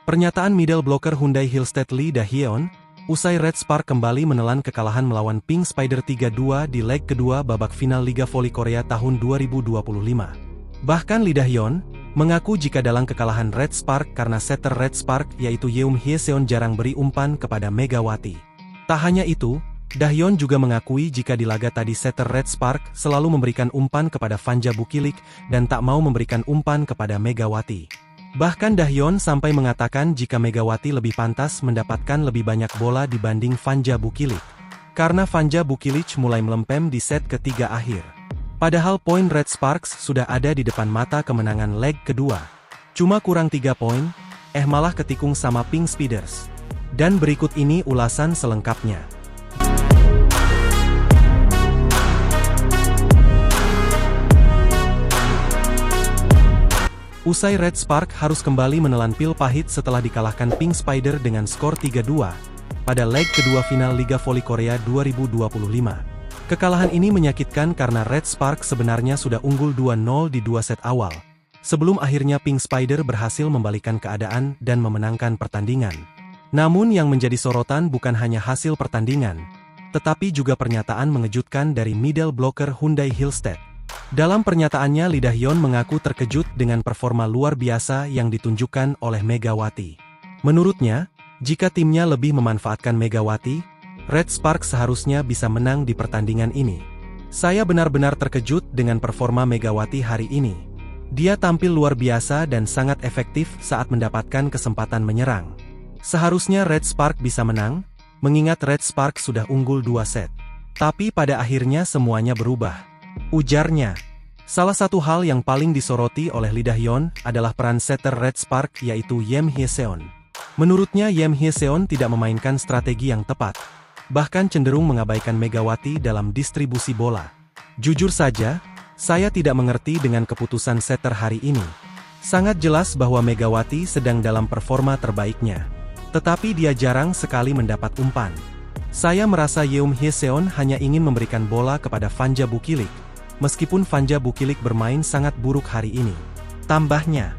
Pernyataan middle blocker Hyundai Hillstead Lee Da-hyun, usai Red Spark kembali menelan kekalahan melawan Pink Spider 3-2 di leg kedua babak final Liga Voli Korea tahun 2025. Bahkan Lee Da-hyun mengaku jika dalam kekalahan Red Spark karena setter Red Spark yaitu Yeom Hye-seon jarang beri umpan kepada Megawati. Tak hanya itu, Da-hyun juga mengakui jika di laga tadi setter Red Spark selalu memberikan umpan kepada Fanja Bukilik dan tak mau memberikan umpan kepada Megawati. Bahkan Da-hyun sampai mengatakan jika Megawati lebih pantas mendapatkan lebih banyak bola dibanding Fanja Bukilik. Karena Fanja Bukilik mulai melempem di set ketiga akhir. Padahal poin Red Sparks sudah ada di depan mata kemenangan leg kedua. Cuma kurang 3 poin, malah ketikung sama Pink Spiders. Dan berikut ini ulasan selengkapnya. Usai Red Spark harus kembali menelan pil pahit setelah dikalahkan Pink Spider dengan skor 3-2 pada leg kedua final Liga Voli Korea 2025. Kekalahan ini menyakitkan karena Red Spark sebenarnya sudah unggul 2-0 di 2 set awal, sebelum akhirnya Pink Spider berhasil membalikan keadaan dan memenangkan pertandingan. Namun yang menjadi sorotan bukan hanya hasil pertandingan, tetapi juga pernyataan mengejutkan dari middle blocker Hyundai Hillstead. Dalam pernyataannya Lee Da-hyun mengaku terkejut dengan performa luar biasa yang ditunjukkan oleh Megawati. Menurutnya, jika timnya lebih memanfaatkan Megawati, Red Spark seharusnya bisa menang di pertandingan ini. Saya benar-benar terkejut dengan performa Megawati hari ini. Dia tampil luar biasa dan sangat efektif saat mendapatkan kesempatan menyerang. Seharusnya Red Spark bisa menang, mengingat Red Spark sudah unggul 2 set. Tapi pada akhirnya semuanya berubah, ujarnya. Salah satu hal yang paling disoroti oleh Lee Da-hyun adalah peran setter Red Spark yaitu Yeom Hye-seon. Menurutnya Yeom Hye-seon tidak memainkan strategi yang tepat, bahkan cenderung mengabaikan Megawati dalam distribusi bola. Jujur saja, saya tidak mengerti dengan keputusan setter hari ini. Sangat jelas bahwa Megawati sedang dalam performa terbaiknya, tetapi dia jarang sekali mendapat umpan. Saya merasa Yeom Hye-seon hanya ingin memberikan bola kepada Fanja Bukilik, meskipun Fanja Bukilik bermain sangat buruk hari ini. Tambahnya,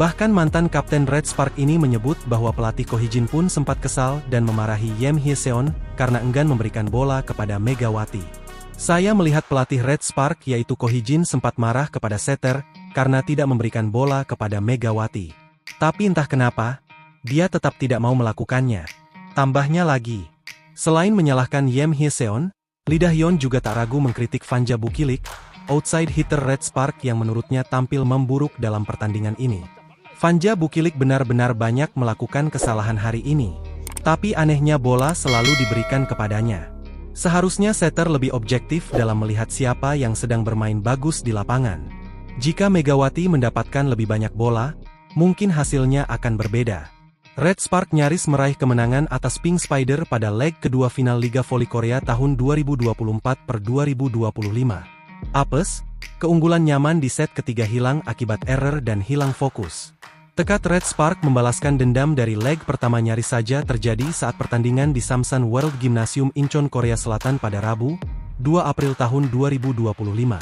bahkan mantan kapten Red Spark ini menyebut bahwa pelatih Ko Hee-jin pun sempat kesal dan memarahi Yeom Hye-seon karena enggan memberikan bola kepada Megawati. Saya melihat pelatih Red Spark yaitu Ko Hee-jin sempat marah kepada setter karena tidak memberikan bola kepada Megawati. Tapi entah kenapa, dia tetap tidak mau melakukannya. Tambahnya lagi, selain menyalahkan Yeom Hye-seon, Lee Da-hyun juga tak ragu mengkritik Fanja Bukilik, outside hitter Red Spark yang menurutnya tampil memburuk dalam pertandingan ini. Fanja Bukilik benar-benar banyak melakukan kesalahan hari ini, tapi anehnya bola selalu diberikan kepadanya. Seharusnya setter lebih objektif dalam melihat siapa yang sedang bermain bagus di lapangan. Jika Megawati mendapatkan lebih banyak bola, mungkin hasilnya akan berbeda. Red Spark nyaris meraih kemenangan atas Pink Spider pada leg kedua final Liga Voli Korea tahun 2024/2025. Apes, keunggulan nyaman di set ketiga hilang akibat error dan hilang fokus. Tekad Red Spark membalaskan dendam dari leg pertama nyaris saja terjadi saat pertandingan di Samsan World Gymnasium Incheon Korea Selatan pada Rabu, 2 April tahun 2025.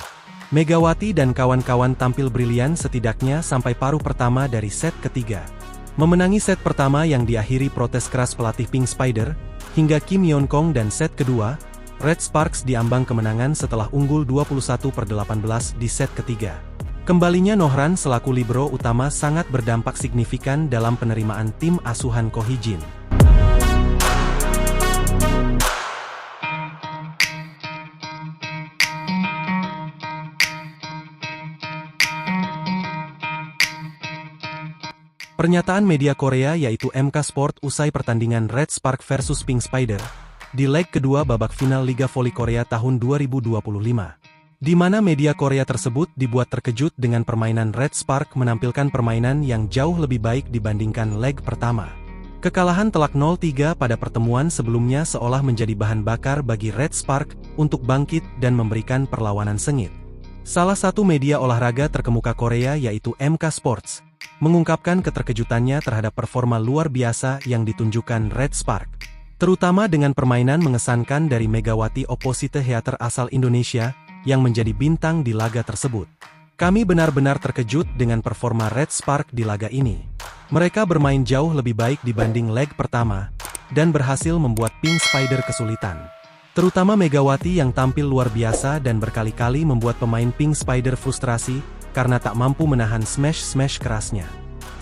Megawati dan kawan-kawan tampil brilian setidaknya sampai paruh pertama dari set ketiga. Memenangi set pertama yang diakhiri protes keras pelatih Pink Spider, hingga Kim Yeon-kong dan set kedua, Red Sparks diambang kemenangan setelah unggul 21/18 di set ketiga. Kembalinya Nohran selaku libero utama sangat berdampak signifikan dalam penerimaan tim asuhan Ko Hee-jin. Pernyataan media Korea yaitu MK Sport usai pertandingan Red Spark versus Pink Spider di leg kedua babak final Liga Voli Korea tahun 2025. Di mana media Korea tersebut dibuat terkejut dengan permainan Red Spark menampilkan permainan yang jauh lebih baik dibandingkan leg pertama. Kekalahan telak 0-3 pada pertemuan sebelumnya seolah menjadi bahan bakar bagi Red Spark untuk bangkit dan memberikan perlawanan sengit. Salah satu media olahraga terkemuka Korea yaitu MK Sports mengungkapkan keterkejutannya terhadap performa luar biasa yang ditunjukkan Red Spark. Terutama dengan permainan mengesankan dari Megawati Opposite Theater asal Indonesia, yang menjadi bintang di laga tersebut. Kami benar-benar terkejut dengan performa Red Spark di laga ini. Mereka bermain jauh lebih baik dibanding leg pertama, dan berhasil membuat Pink Spider kesulitan. Terutama Megawati yang tampil luar biasa dan berkali-kali membuat pemain Pink Spider frustrasi, karena tak mampu menahan smash-smash kerasnya.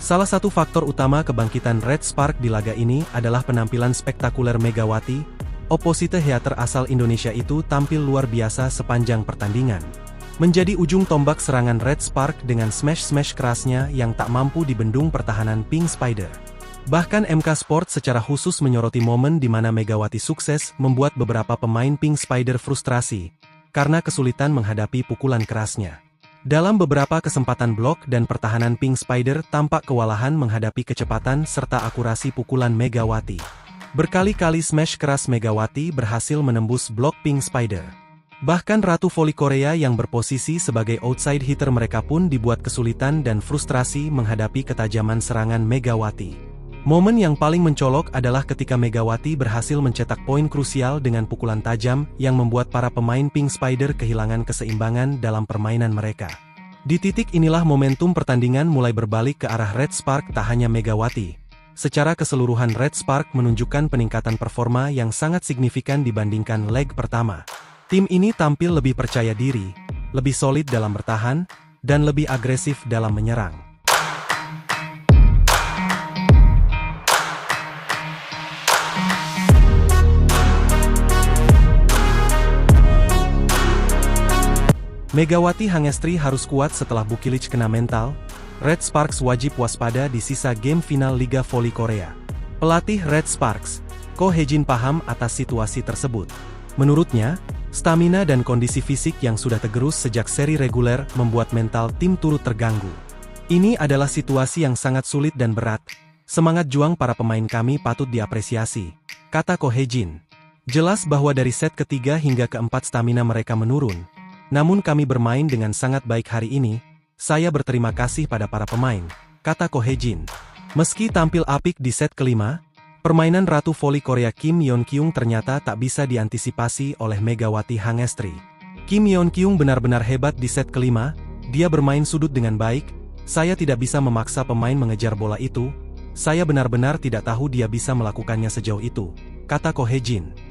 Salah satu faktor utama kebangkitan Red Spark di laga ini adalah penampilan spektakuler Megawati. Opposite Theater asal Indonesia itu tampil luar biasa sepanjang pertandingan. Menjadi ujung tombak serangan Red Spark dengan smash-smash kerasnya yang tak mampu dibendung pertahanan Pink Spider. Bahkan MK Sport secara khusus menyoroti momen di mana Megawati sukses membuat beberapa pemain Pink Spider frustrasi, karena kesulitan menghadapi pukulan kerasnya. Dalam beberapa kesempatan blok dan pertahanan Pink Spider tampak kewalahan menghadapi kecepatan serta akurasi pukulan Megawati. Berkali-kali smash keras Megawati berhasil menembus blok Pink Spider. Bahkan Ratu Voli Korea yang berposisi sebagai outside hitter mereka pun dibuat kesulitan dan frustrasi menghadapi ketajaman serangan Megawati. Momen yang paling mencolok adalah ketika Megawati berhasil mencetak poin krusial dengan pukulan tajam yang membuat para pemain Pink Spider kehilangan keseimbangan dalam permainan mereka. Di titik inilah momentum pertandingan mulai berbalik ke arah Red Spark. Tak hanya Megawati, secara keseluruhan Red Spark menunjukkan peningkatan performa yang sangat signifikan dibandingkan leg pertama. Tim ini tampil lebih percaya diri, lebih solid dalam bertahan, dan lebih agresif dalam menyerang. Megawati Hangestri harus kuat setelah Bukilic kena mental. Red Sparks wajib waspada di sisa game final Liga Voli Korea. Pelatih Red Sparks, Ko Hejin paham atas situasi tersebut. Menurutnya, stamina dan kondisi fisik yang sudah tergerus sejak seri reguler membuat mental tim turut terganggu. Ini adalah situasi yang sangat sulit dan berat. Semangat juang para pemain kami patut diapresiasi, kata Ko Hejin. Jelas bahwa dari set ketiga hingga keempat stamina mereka menurun. Namun kami bermain dengan sangat baik hari ini. Saya berterima kasih pada para pemain, kata Ko Hejin. Meski tampil apik di set kelima, permainan Ratu Voli Korea Kim Yeon Kyung ternyata tak bisa diantisipasi oleh Megawati Hangestri. Kim Yeon Kyung benar-benar hebat di set kelima. Dia bermain sudut dengan baik. Saya tidak bisa memaksa pemain mengejar bola itu. Saya benar-benar tidak tahu dia bisa melakukannya sejauh itu, kata Ko Hejin.